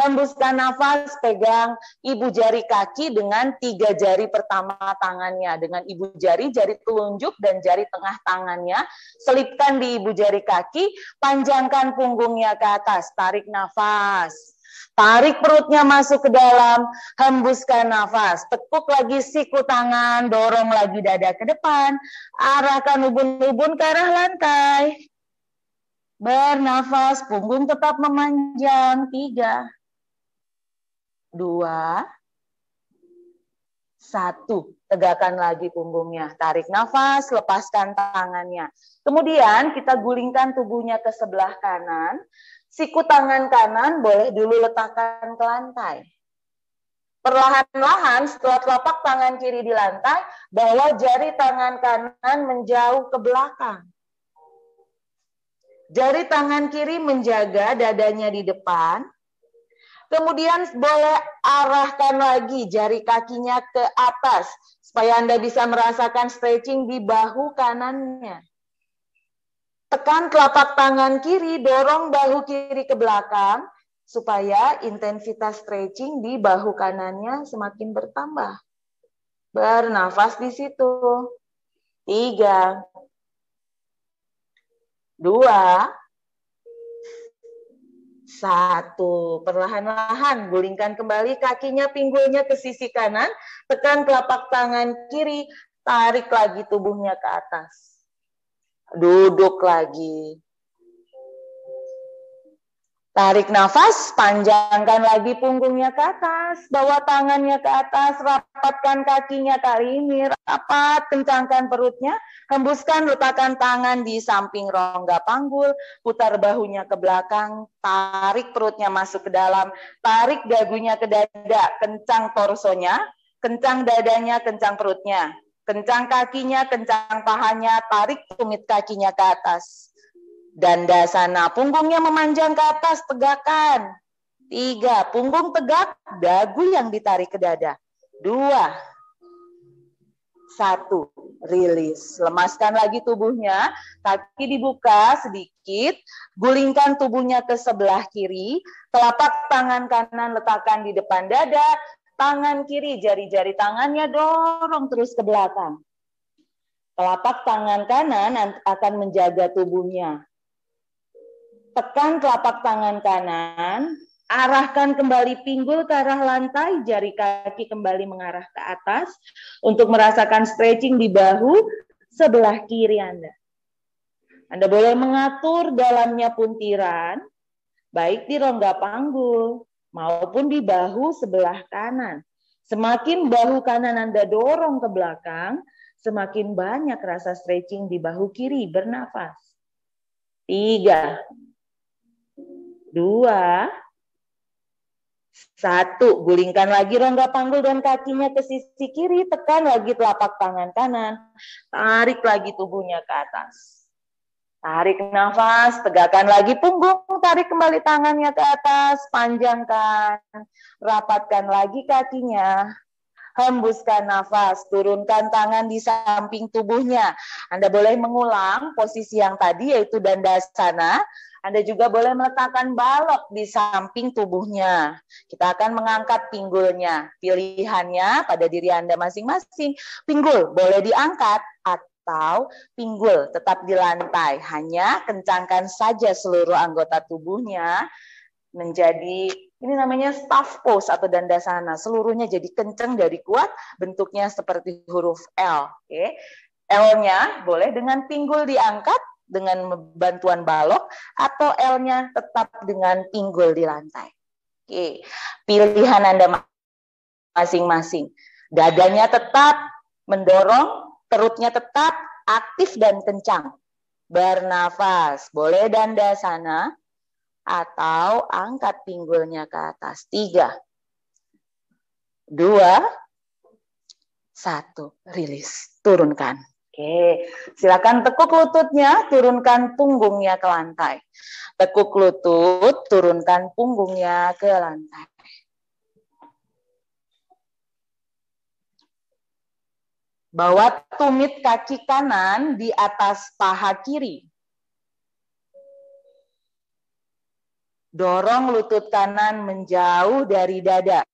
Speaker 1: Hembuskan nafas, pegang ibu jari kaki dengan 3 jari pertama tangannya. Dengan ibu jari, jari telunjuk, dan jari tengah tangannya. Selipkan di ibu jari kaki, panjangkan punggungnya ke atas. Tarik nafas. Tarik perutnya masuk ke dalam, hembuskan nafas. Tekuk lagi siku tangan, dorong lagi dada ke depan. Arahkan ubun-ubun ke arah lantai. Bernafas, punggung tetap memanjang. 3, 2, 1. Tegakkan lagi punggungnya. Tarik nafas, lepaskan tangannya. Kemudian kita gulingkan tubuhnya ke sebelah kanan. Siku tangan kanan boleh dulu letakkan ke lantai. Perlahan-lahan setelah telapak tangan kiri di lantai, bawa jari tangan kanan menjauh ke belakang. Jari tangan kiri menjaga dadanya di depan. Kemudian boleh arahkan lagi jari kakinya ke atas, supaya Anda bisa merasakan stretching di bahu kanannya. Tekan telapak tangan kiri, dorong bahu kiri ke belakang, supaya intensitas stretching di bahu kanannya semakin bertambah. Bernafas di situ. 3, 2, 1. Perlahan-lahan gulingkan kembali kakinya, pinggulnya ke sisi kanan, tekan telapak tangan kiri, tarik lagi tubuhnya ke atas. Duduk lagi. Tarik nafas, panjangkan lagi punggungnya ke atas, bawa tangannya ke atas, rapatkan kakinya kali ini, rapat, kencangkan perutnya, hembuskan, letakkan tangan di samping rongga panggul, putar bahunya ke belakang, tarik perutnya masuk ke dalam, tarik dagunya ke dada, kencang torsonya, kencang dadanya, kencang perutnya. Kencang kakinya, kencang pahanya, tarik tumit kakinya ke atas. Dandasana, punggungnya memanjang ke atas, tegakkan. 3, punggung tegak, dagu yang ditarik ke dada. 2, 1, rilis. Lemaskan lagi tubuhnya, kaki dibuka sedikit, gulingkan tubuhnya ke sebelah kiri, telapak tangan kanan letakkan di depan dada, tangan kiri, jari-jari tangannya dorong terus ke belakang. Telapak tangan kanan akan menjaga tubuhnya. Tekan telapak tangan kanan, arahkan kembali pinggul ke arah lantai, jari kaki kembali mengarah ke atas untuk merasakan stretching di bahu sebelah kiri Anda. Anda boleh mengatur dalamnya puntiran, baik di rongga panggul maupun di bahu sebelah kanan. Semakin bahu kanan Anda dorong ke belakang, semakin banyak rasa stretching di bahu kiri. Bernafas. 3, 2, 1. Gulingkan lagi rongga panggul dan kakinya ke sisi kiri. Tekan lagi telapak tangan kanan. Tarik lagi tubuhnya ke atas. Tarik nafas, tegakkan lagi punggung, tarik kembali tangannya ke atas, panjangkan, rapatkan lagi kakinya, hembuskan nafas, turunkan tangan di samping tubuhnya. Anda boleh mengulang posisi yang tadi yaitu Dandasana. Anda juga boleh meletakkan balok di samping tubuhnya. Kita akan mengangkat pinggulnya. Pilihannya pada diri Anda masing-masing. Pinggul boleh diangkat atau pinggul tetap di lantai. Hanya kencangkan saja seluruh anggota tubuhnya menjadi, ini namanya staff pose atau dandasana. Seluruhnya jadi kencang, dari kuat, bentuknya seperti huruf L. Oke. L-nya boleh dengan pinggul diangkat dengan bantuan balok, atau L-nya tetap dengan pinggul di lantai. Oke. Pilihan Anda masing-masing. Dadanya tetap mendorong, perutnya tetap aktif dan kencang. Bernafas, boleh dandasana atau angkat pinggulnya ke atas. 3, 2, 1, rilis, turunkan. Oke, silakan tekuk lututnya, turunkan punggungnya ke lantai. Tekuk lutut, turunkan punggungnya ke lantai. Bawa tumit kaki kanan di atas paha kiri. Dorong lutut kanan menjauh dari dada.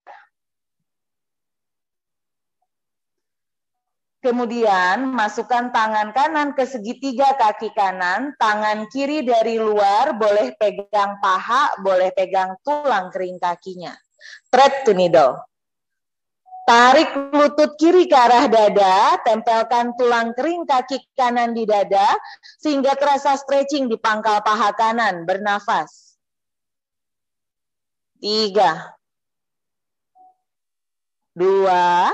Speaker 1: Kemudian masukkan tangan kanan ke segitiga kaki kanan, tangan kiri dari luar, boleh pegang paha, boleh pegang tulang kering kakinya. Thread to needle. Tarik lutut kiri ke arah dada, tempelkan tulang kering kaki kanan di dada, sehingga terasa stretching di pangkal paha kanan. Bernafas. 3, 2,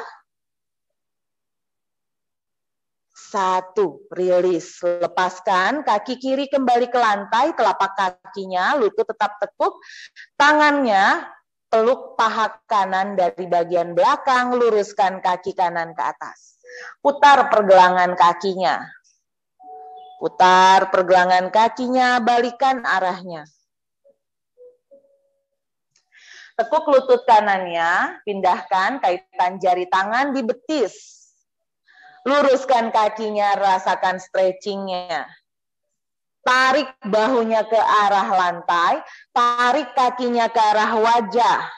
Speaker 1: 1, rilis. Lepaskan, kaki kiri kembali ke lantai, telapak kakinya, lutut tetap tekuk, tangannya peluk paha kanan dari bagian belakang, luruskan kaki kanan ke atas. Putar pergelangan kakinya. Putar pergelangan kakinya, balikan arahnya. Tekuk lutut kanannya, pindahkan, kaitkan jari tangan di betis. Luruskan kakinya, rasakan stretchingnya. Tarik bahunya ke arah lantai, tarik kakinya ke arah wajah.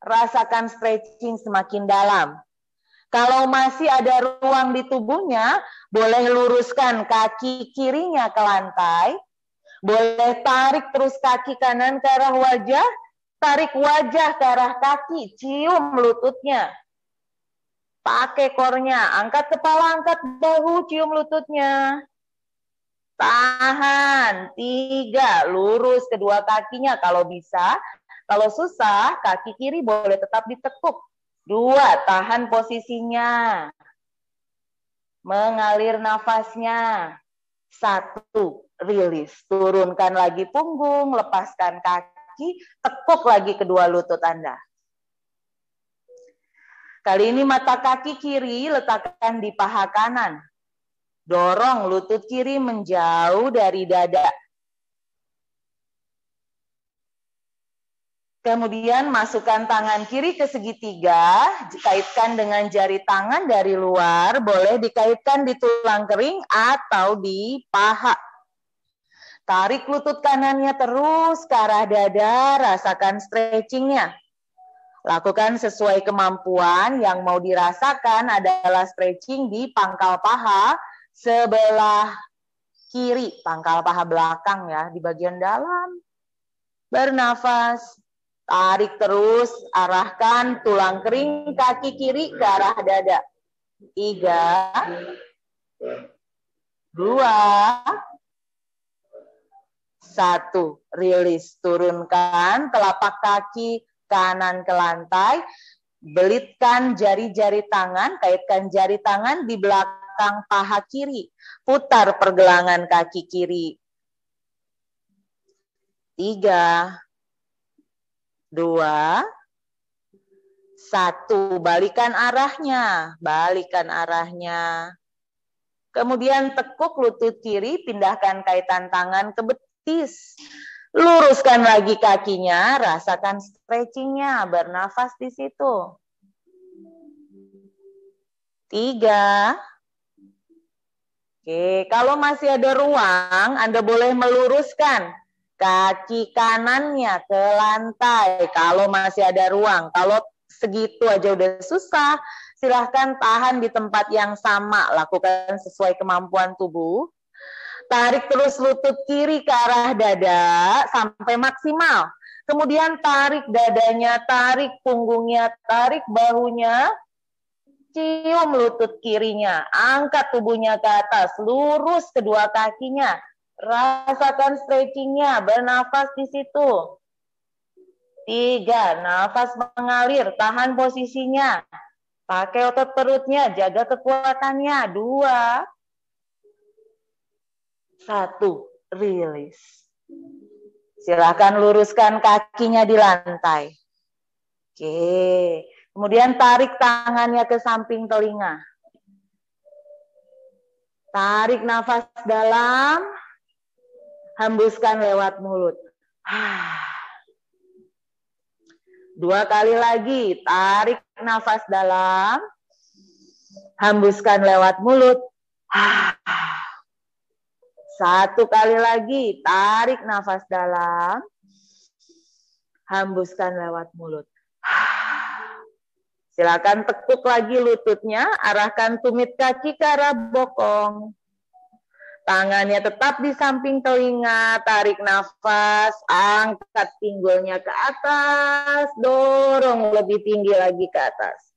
Speaker 1: Rasakan stretching semakin dalam. Kalau masih ada ruang di tubuhnya, boleh luruskan kaki kirinya ke lantai. Boleh tarik terus kaki kanan ke arah wajah, tarik wajah ke arah kaki, cium lututnya. Pakai core-nya, angkat kepala, angkat bahu, cium lututnya. Tahan. 3, lurus kedua kakinya kalau bisa. Kalau susah, kaki kiri boleh tetap ditekuk. 2, tahan posisinya. Mengalir nafasnya. 1, rilis. Turunkan lagi punggung, lepaskan kaki, tekuk lagi kedua lutut Anda. Kali ini mata kaki kiri letakkan di paha kanan. Dorong lutut kiri menjauh dari dada. Kemudian masukkan tangan kiri ke segitiga, kaitkan dengan jari tangan dari luar, boleh dikaitkan di tulang kering atau di paha. Tarik lutut kanannya terus ke arah dada, rasakan stretchingnya. Lakukan sesuai kemampuan, yang mau dirasakan adalah stretching di pangkal paha, sebelah kiri, pangkal paha belakang ya, di bagian dalam. Bernafas, tarik terus, arahkan tulang kering kaki kiri ke arah dada. 3, 2, 1, rilis. Turunkan telapak kaki kanan ke lantai, belitkan jari-jari tangan, kaitkan jari tangan di belakang paha kiri. Putar pergelangan kaki kiri. 3, 2, 1. Balikan arahnya. Balikan arahnya. Kemudian tekuk lutut kiri, pindahkan kaitan tangan ke betis. Luruskan lagi kakinya, rasakan stretchingnya, bernafas di situ. 3. Oke, kalau masih ada ruang, Anda boleh meluruskan kaki kanannya ke lantai. Kalau masih ada ruang, kalau segitu aja udah susah,
Speaker 2: silahkan tahan di tempat yang sama, lakukan sesuai kemampuan tubuh. Tarik terus lutut kiri ke arah dada sampai maksimal. Kemudian tarik dadanya, tarik punggungnya, tarik bahunya, cium lutut kirinya, angkat tubuhnya ke atas, lurus kedua kakinya, rasakan stretchingnya, bernafas di situ. 3, nafas mengalir, tahan posisinya. Pakai otot perutnya, jaga kekuatannya. 2, 1, rilis. Silakan luruskan kakinya di lantai. Oke. Kemudian tarik tangannya ke samping telinga. Tarik nafas dalam, hembuskan lewat mulut. 2 kali lagi, tarik nafas dalam, hembuskan lewat mulut. 1 kali lagi, tarik nafas dalam, hembuskan lewat mulut. Silakan tekuk lagi lututnya, arahkan tumit kaki ke arah bokong. Tangannya tetap di samping telinga, tarik nafas, angkat pinggulnya ke atas, dorong lebih tinggi lagi ke atas.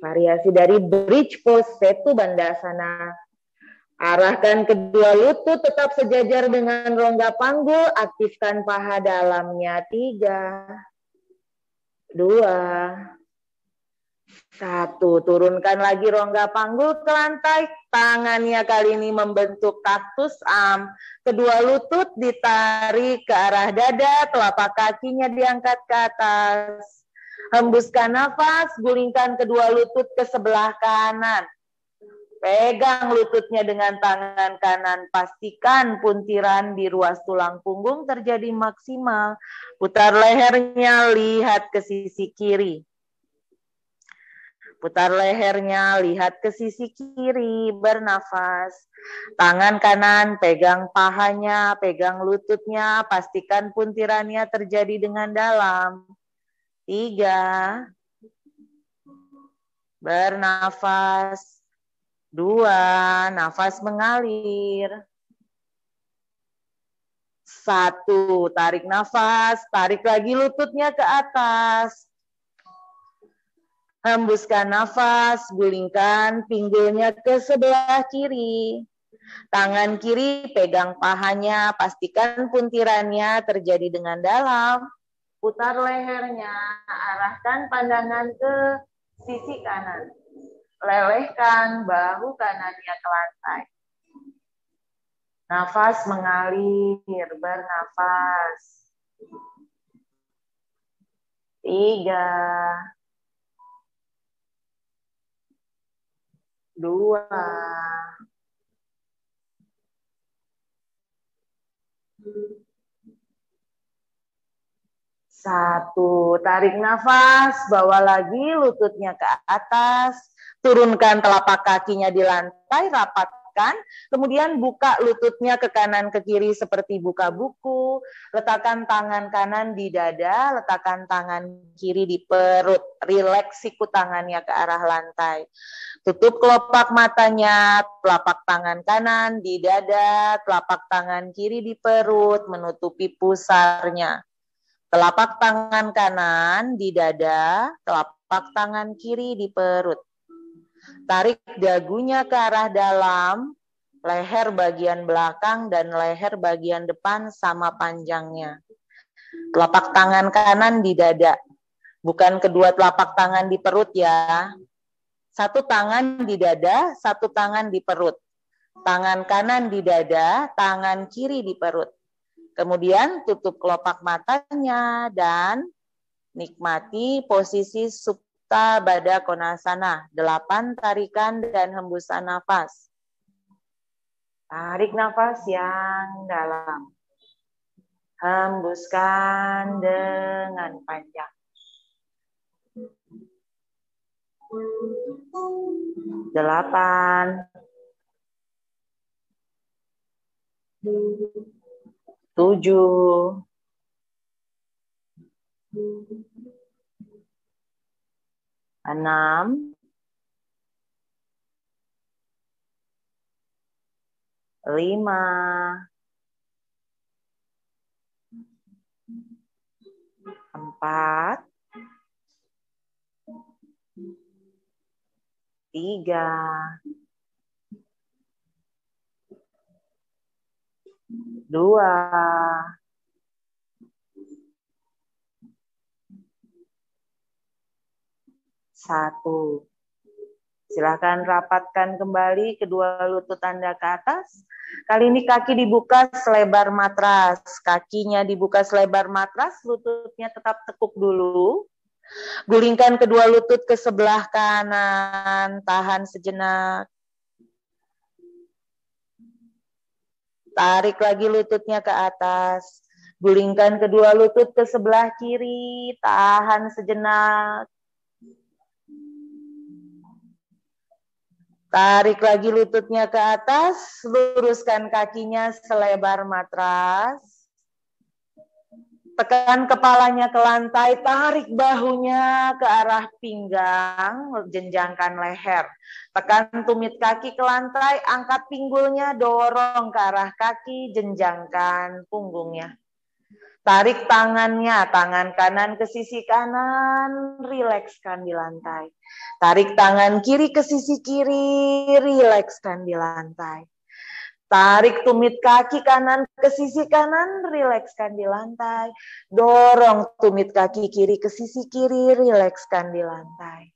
Speaker 2: Variasi dari bridge pose Setu Bandhasana. Arahkan kedua lutut tetap sejajar dengan rongga panggul, aktifkan paha dalamnya. 3, 2, 1, turunkan lagi rongga panggul ke lantai, tangannya kali ini membentuk kaktus arm, kedua lutut ditarik ke arah dada, telapak kakinya diangkat ke atas, hembuskan nafas, gulingkan kedua lutut ke sebelah kanan, pegang lututnya dengan tangan kanan, pastikan puntiran di ruas tulang punggung terjadi maksimal, putar lehernya, lihat ke sisi kiri. Putar lehernya, lihat ke sisi kiri, bernafas. Tangan kanan pegang pahanya, pegang lututnya, pastikan puntirannya terjadi dengan dalam. 3, bernafas. 2, nafas mengalir. 1, tarik nafas, tarik lagi lututnya ke atas. Hembuskan nafas, gulingkan pinggulnya ke sebelah kiri. Tangan kiri pegang pahanya, pastikan puntirannya terjadi dengan dalam. Putar lehernya, arahkan pandangan ke sisi kanan. Lelehkan bahu kanannya ke lantai. Nafas mengalir, bernafas. 3, 2, 1, tarik nafas, bawa lagi lututnya ke atas, turunkan telapak kakinya di lantai, rapatkan, kemudian buka lututnya ke kanan ke kiri seperti buka buku, letakkan tangan kanan di dada, letakkan tangan kiri di perut, rileks siku tangannya ke arah lantai. Tutup kelopak matanya, telapak tangan kanan di dada, telapak tangan kiri di perut, menutupi pusarnya. Telapak tangan kanan di dada, telapak tangan kiri di perut. Tarik dagunya ke arah dalam, leher bagian belakang dan leher bagian depan sama panjangnya. Telapak tangan kanan di dada, bukan kedua telapak tangan di perut ya. 1 tangan di dada, 1 tangan di perut. Tangan kanan di dada, tangan kiri di perut. Kemudian tutup kelopak matanya dan nikmati posisi Supta Baddha Konasana. 8 tarikan dan hembusan nafas. Tarik nafas yang dalam. Hembuskan dengan panjang. 8, 7, 6, 5, 4, 3, 2, 1. Silakan rapatkan kembali kedua lutut Anda ke atas. Kali ini kaki dibuka selebar matras. Kakinya dibuka selebar matras, lututnya tetap tekuk dulu. Gulingkan kedua lutut ke sebelah kanan. Tahan sejenak. Tarik lagi lututnya ke atas. Gulingkan kedua lutut ke sebelah kiri. Tahan sejenak. Tarik lagi lututnya ke atas, luruskan kakinya selebar matras. Tekan kepalanya ke lantai, tarik bahunya ke arah pinggang, jenjangkan leher. Tekan tumit kaki ke lantai, angkat pinggulnya, dorong ke arah kaki, jenjangkan punggungnya. Tarik tangannya, tangan kanan ke sisi kanan, rilekskan di lantai. Tarik tangan kiri ke sisi kiri, rilekskan di lantai. Tarik tumit kaki kanan ke sisi kanan, rilekskan di lantai. Dorong tumit kaki kiri ke sisi kiri, rilekskan di lantai.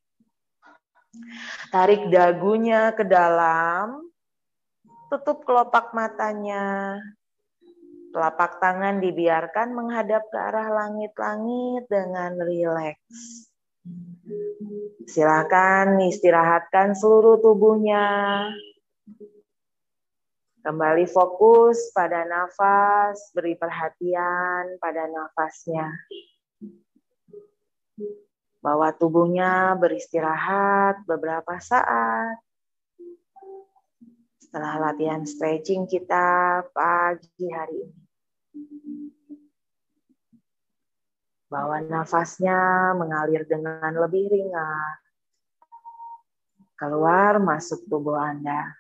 Speaker 2: Tarik dagunya ke dalam, tutup kelopak matanya. Telapak tangan dibiarkan menghadap ke arah langit-langit dengan rileks. Silakan istirahatkan seluruh tubuhnya. Kembali fokus pada nafas, beri perhatian pada nafasnya. Bawa tubuhnya beristirahat beberapa saat. Setelah latihan stretching kita pagi hari ini. Bawa nafasnya mengalir dengan lebih ringan. Keluar masuk tubuh Anda.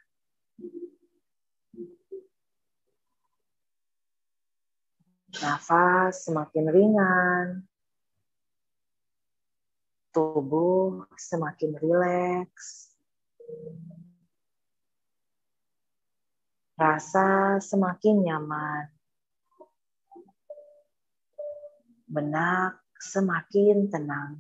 Speaker 2: Nafas semakin ringan. Tubuh semakin rileks. Rasa semakin nyaman. Benak semakin tenang.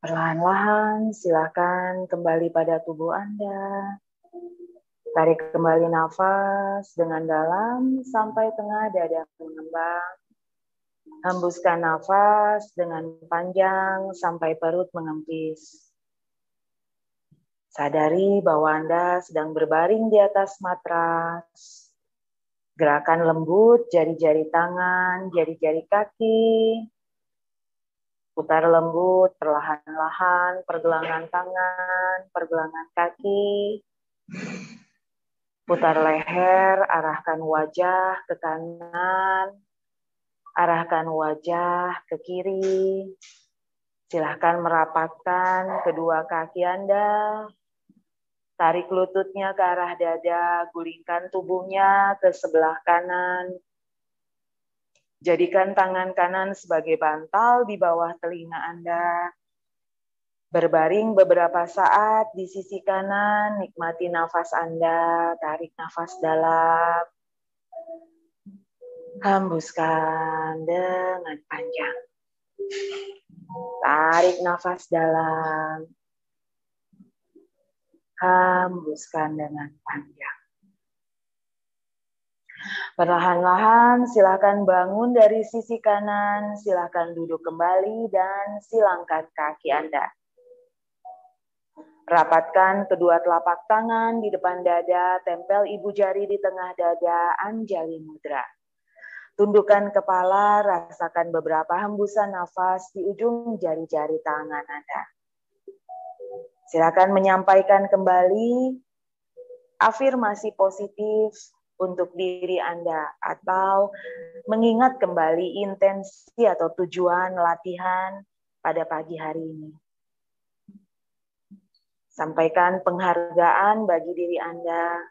Speaker 1: Perlahan-lahan silakan kembali pada tubuh Anda. Tarik kembali nafas dengan dalam sampai tengah dada mengembang. Hembuskan nafas dengan panjang sampai perut mengempis. Sadari bahwa Anda sedang berbaring di atas matras. Gerakan lembut jari-jari tangan, jari-jari kaki. Putar lembut, perlahan-lahan, pergelangan tangan, pergelangan kaki. Putar leher, arahkan wajah ke kanan, arahkan wajah ke kiri. Silahkan merapatkan kedua kaki Anda. Tarik lututnya ke arah dada, gulingkan tubuhnya ke sebelah kanan. Jadikan tangan kanan sebagai bantal di bawah telinga Anda. Berbaring beberapa saat di sisi kanan, nikmati nafas Anda, tarik nafas dalam. Hembuskan dengan panjang. Tarik nafas dalam. Hembuskan dengan panjang. Perlahan-lahan silakan bangun dari sisi kanan, silakan duduk kembali dan silangkan kaki Anda. Rapatkan kedua telapak tangan di depan dada, tempel ibu jari di tengah dada, Anjali Mudra. Tundukkan kepala, rasakan beberapa hembusan nafas di ujung jari-jari tangan Anda. Silakan menyampaikan kembali afirmasi positif untuk diri Anda atau mengingat kembali intensi atau tujuan latihan pada pagi hari ini. Sampaikan penghargaan bagi diri Anda.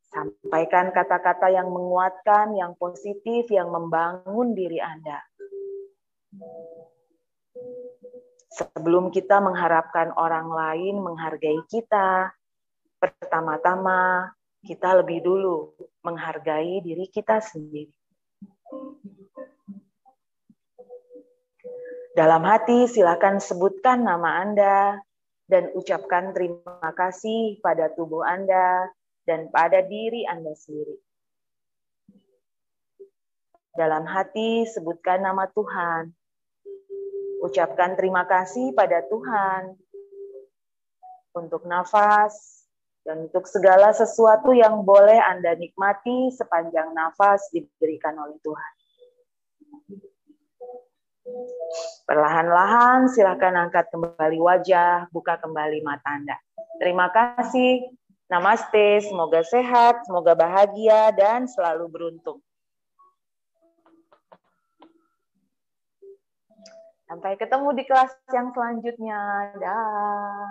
Speaker 1: Sampaikan kata-kata yang menguatkan, yang positif, yang membangun diri Anda. Sebelum kita mengharapkan orang lain menghargai kita, pertama-tama kita lebih dulu menghargai diri kita sendiri. Dalam hati silakan sebutkan nama Anda dan ucapkan terima kasih pada tubuh Anda dan pada diri Anda sendiri. Dalam hati sebutkan nama Tuhan. Ucapkan terima kasih pada Tuhan untuk nafas dan untuk segala sesuatu yang boleh Anda nikmati sepanjang nafas diberikan oleh Tuhan. Perlahan-lahan silakan angkat kembali wajah, buka kembali mata Anda. Terima kasih. Namaste, semoga sehat, semoga bahagia, dan selalu beruntung. Sampai ketemu di kelas yang selanjutnya. Dah.